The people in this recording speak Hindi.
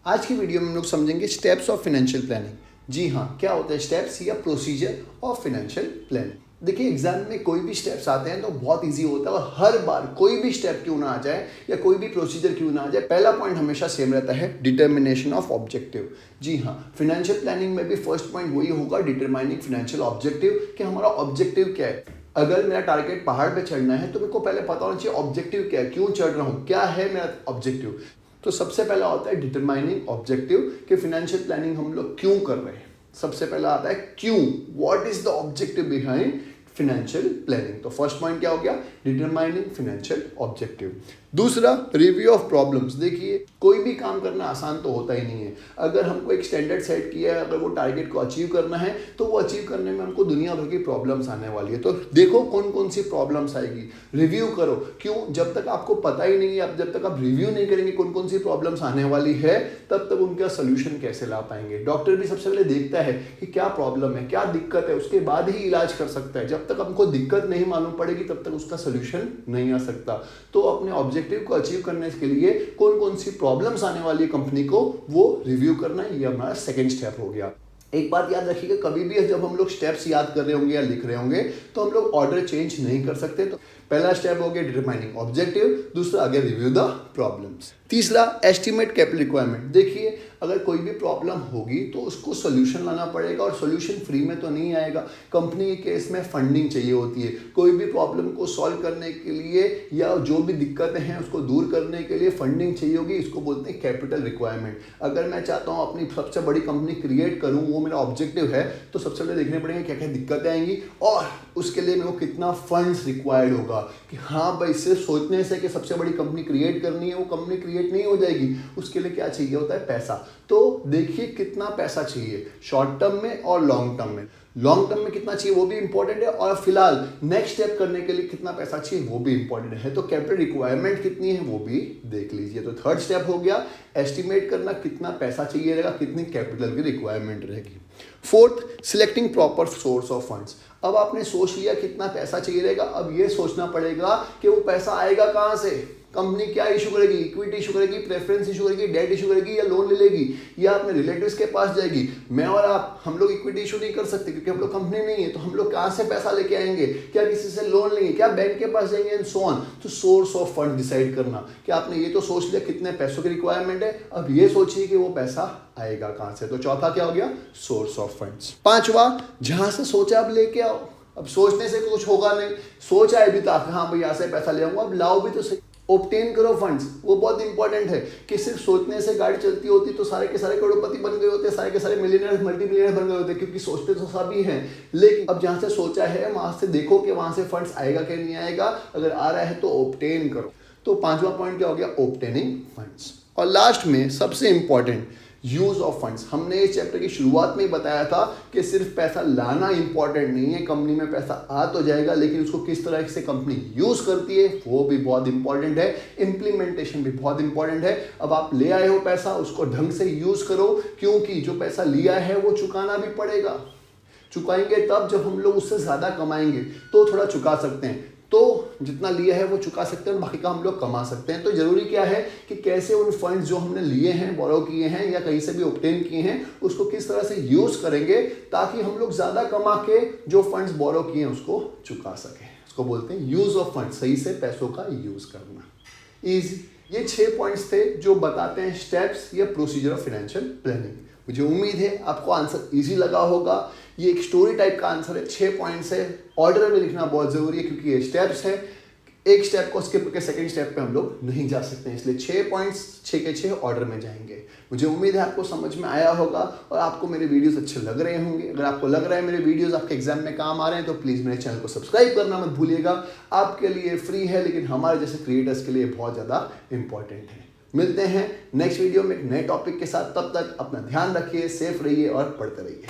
आज की वीडियो में हम लोग समझेंगे स्टेप्स ऑफ फाइनेंशियल प्लानिंग। जी हाँ, क्या होता है स्टेप्स या प्रोसीजर ऑफ फाइनेंशियल प्लानिंग। देखिए एग्जाम में कोई भी स्टेप्स आते हैं तो बहुत इजी होता है और हर बार कोई भी स्टेप क्यों ना आ जाए या कोई भी प्रोसीजर क्यों ना आ जाए, पहला पॉइंट हमेशा सेम रहता है, डिटर्मिनेशन ऑफ ऑब्जेक्टिव। जी हाँ, फाइनेंशियल प्लानिंग में भी फर्स्ट पॉइंट वही होगा, डिटरमाइनिंग फाइनेंशियल ऑब्जेक्टिव, कि हमारा ऑब्जेक्टिव क्या है। अगर मेरा टारगेट पहाड़ पे चढ़ना है तो मेरे को पहले पता होना चाहिए ऑब्जेक्टिव क्या है, क्यों चढ़ रहा हूँ, क्या है मेरा ऑब्जेक्टिव। तो सबसे पहला होता है डिटरमाइनिंग ऑब्जेक्टिव, कि फाइनेंशियल प्लानिंग हम लोग क्यों कर रहे हैं। सबसे पहला आता है क्यों, what is the objective behind financial planning. तो फर्स्ट पॉइंट क्या हो गया, डिटरमाइनिंग फाइनेंशियल ऑब्जेक्टिव। दूसरा, रिव्यू ऑफ प्रॉब्लम्स। देखिए कोई भी काम करना आसान तो होता ही नहीं है। अगर हमको एक स्टैंडर्ड सेट किया है, अगर वो टारगेट को अचीव करना है तो वो अचीव करने में हमको दुनिया भर की प्रॉब्लम्स आने वाली है। तो देखो कौन कौन सी प्रॉब्लम्स आएगी, रिव्यू करो। क्यों, जब तक आपको पता ही नहीं है, जब तक आप रिव्यू नहीं करेंगे कौन कौन सी प्रॉब्लम्स आने वाली है, तब तक उनका सोल्यूशन कैसे ला पाएंगे। डॉक्टर भी सबसे पहले देखता है कि क्या प्रॉब्लम है, क्या दिक्कत है, उसके बाद ही इलाज कर सकता है। जब तक हमको दिक्कत नहीं मालूम पड़ेगी तब तक उसका सोल्यूशन नहीं आ सकता। तो अपने ऑब्जेक्टिव को अचीव करने के लिए कौन कौन सी प्रॉब्लम्स आने वाली है कंपनी को, वो रिव्यू करना, ये हमारा सेकंड स्टेप हो गया। एक बात याद रखिएगा, कभी भी जब हम लोग स्टेप्स याद कर रहे होंगे या लिख रहे होंगे तो हम लोग ऑर्डर चेंज नहीं कर सकते। तो पहला स्टेप हो गया डिटरमाइनिंग ऑब्जेक्टिव, दूसरा आ गया रिव्यू द प्रॉब्लम्स, तीसरा एस्टिमेट कैपिटल रिक्वायरमेंट। देखिए अगर कोई भी प्रॉब्लम होगी तो उसको सोल्यूशन लाना पड़ेगा और सोल्यूशन फ्री में तो नहीं आएगा। कंपनी के केस में फंडिंग चाहिए होती है। कोई भी प्रॉब्लम को सॉल्व करने के लिए या जो भी दिक्कतें हैं उसको दूर करने के लिए फंडिंग चाहिए होगी, इसको बोलते हैं कैपिटल रिक्वायरमेंट। अगर मैं चाहता हूँ अपनी सबसे बड़ी कंपनी क्रिएट करूँ, वो मेरा ऑब्जेक्टिव है, तो सबसे पहले देखने पड़ेंगे क्या क्या दिक्कतें आएंगी और उसके लिए मेरे को कितना फंड्स रिक्वायर्ड होगा। कि हाँ भाई, सिर्फ सोचने से कि सबसे बड़ी कंपनी क्रिएट करनी है, वो कंपनी क्रिएट नहीं हो जाएगी। उसके लिए क्या चाहिए होता है, पैसा। तो देखिए कितना पैसा चाहिए शॉर्ट टर्म में और लॉन्ग टर्म में। लॉन्ग टर्म में कितना चाहिए वो भी इंपॉर्टेंट है, और फिलहाल नेक्स्ट स्टेप करने के लिए कितना पैसा चाहिए वो भी इंपॉर्टेंट है। तो कैपिटल रिक्वायरमेंट कितनी है वो भी देख लीजिए। तो थर्ड स्टेप हो गया एस्टिमेट करना, कितना पैसा चाहिए रहेगा, कितनी कैपिटल की रिक्वायरमेंट रहेगी। Fourth, selecting proper source of funds. अब आपने सोच लिया कितना पैसा चाहिए रहेगा, अब ये सोचना पड़ेगा कि वो पैसा आएगा कहाँ से। कंपनी क्या इशू करेगी, इक्विटी इशू करेगी, प्रेफरेंस इशू करेगी, डेट इशू करेगी, या लोन ले लेगी, या अपने रिलेटिव्स के पास जाएगी। मैं और आप, हम लोग इक्विटी इशू नहीं कर सकते क्योंकि हम लोग कंपनी नहीं है। तो हम लोग कहाँ से पैसा लेके आएंगे, क्या किसी से लोन लेंगे, क्या बैंक के पास जाएंगे, एंड सो ऑन। तो सोर्स ऑफ फंड डिसाइड करना, कि आपने ये तो सोच लिया कितने पैसों की रिक्वायरमेंट है, अब ये सोचिए कि वो पैसा आएगा कहाँ से। तो चौथा क्या हो गया, सोर्स ऑफ फंड्स। पांचवा, जहां से सोचा अब लेके आओ। अब सोचने से कुछ होगा नहीं, सोचा है भी तो आप, हाँ भाई यहाँ से पैसा ले आऊंगा, अब लाओ भी तो सही। ऑब्टेन करो फंड्स, वो बहुत इंपॉर्टेंट है। कि सिर्फ सोचने से गाड़ी चलती होती तो सारे के सारे करोड़पति बन गए होते, सारे के सारे मिलियनर मल्टी मिलियनर बन गए होते, क्योंकि सोचते तो सभी हैं। लेकिन अब जहां से सोचा है वहां से देखो कि वहां से फंड्स आएगा कि नहीं आएगा, अगर आ रहा है तो ऑब्टेन करो। तो पांचवा पॉइंट क्या हो गया, ऑब्टेनिंग फंड्स। और लास्ट में सबसे इंपॉर्टेंट, यूज ऑफ फंड्स। हमने इस चैप्टर की शुरुआत में ही बताया था कि सिर्फ पैसा लाना इंपॉर्टेंट नहीं है, कंपनी में पैसा आ तो जाएगा लेकिन उसको किस तरह से कंपनी यूज करती है वो भी बहुत इंपॉर्टेंट है, इंप्लीमेंटेशन भी बहुत इंपॉर्टेंट है। अब आप ले आए हो पैसा, उसको ढंग से यूज करो, क्योंकि जो पैसा लिया है वो चुकाना भी पड़ेगा। चुकाएंगे तब जब हम लोग उससे ज्यादा कमाएंगे तो थोड़ा चुका सकते हैं। तो जितना लिया है वो चुका सकते हैं और बाकी का हम लोग कमा सकते हैं। तो जरूरी क्या है कि कैसे उन फंड्स जो हमने लिए हैं, बोरो किए हैं या कहीं से भी ऑब्टेन किए हैं, उसको किस तरह से यूज करेंगे ताकि हम लोग ज्यादा कमा के जो फंड्स बोरो किए हैं उसको चुका सकें। उसको बोलते हैं यूज ऑफ फंड, सही से पैसों का यूज करना। इजी, ये 6 पॉइंट्स थे जो बताते हैं स्टेप्स या प्रोसीजर ऑफ फाइनेंशियल प्लानिंग। मुझे उम्मीद है आपको आंसर इजी लगा होगा। ये एक स्टोरी टाइप का आंसर है, 6 पॉइंट्स है। ऑर्डर में लिखना बहुत जरूरी है क्योंकि ये स्टेप्स है, एक स्टेप को स्किप करके सेकंड स्टेप पे हम लोग नहीं जा सकते हैं, इसलिए 6 पॉइंट्स 6 के 6 ऑर्डर में जाएंगे। मुझे उम्मीद है आपको समझ में आया होगा और आपको मेरे वीडियोस अच्छे लग रहे होंगे। अगर आपको लग रहा है मेरे वीडियोस आपके एग्जाम में काम आ रहे हैं तो प्लीज़ मेरे चैनल को सब्सक्राइब करना मत भूलिएगा। आपके लिए फ्री है लेकिन हमारे जैसे क्रिएटर्स के लिए बहुत ज़्यादा इंपॉर्टेंट है। मिलते हैं नेक्स्ट वीडियो में एक नए टॉपिक के साथ, तब तक अपना ध्यान रखिए, सेफ रहिए और पढ़ते रहिए।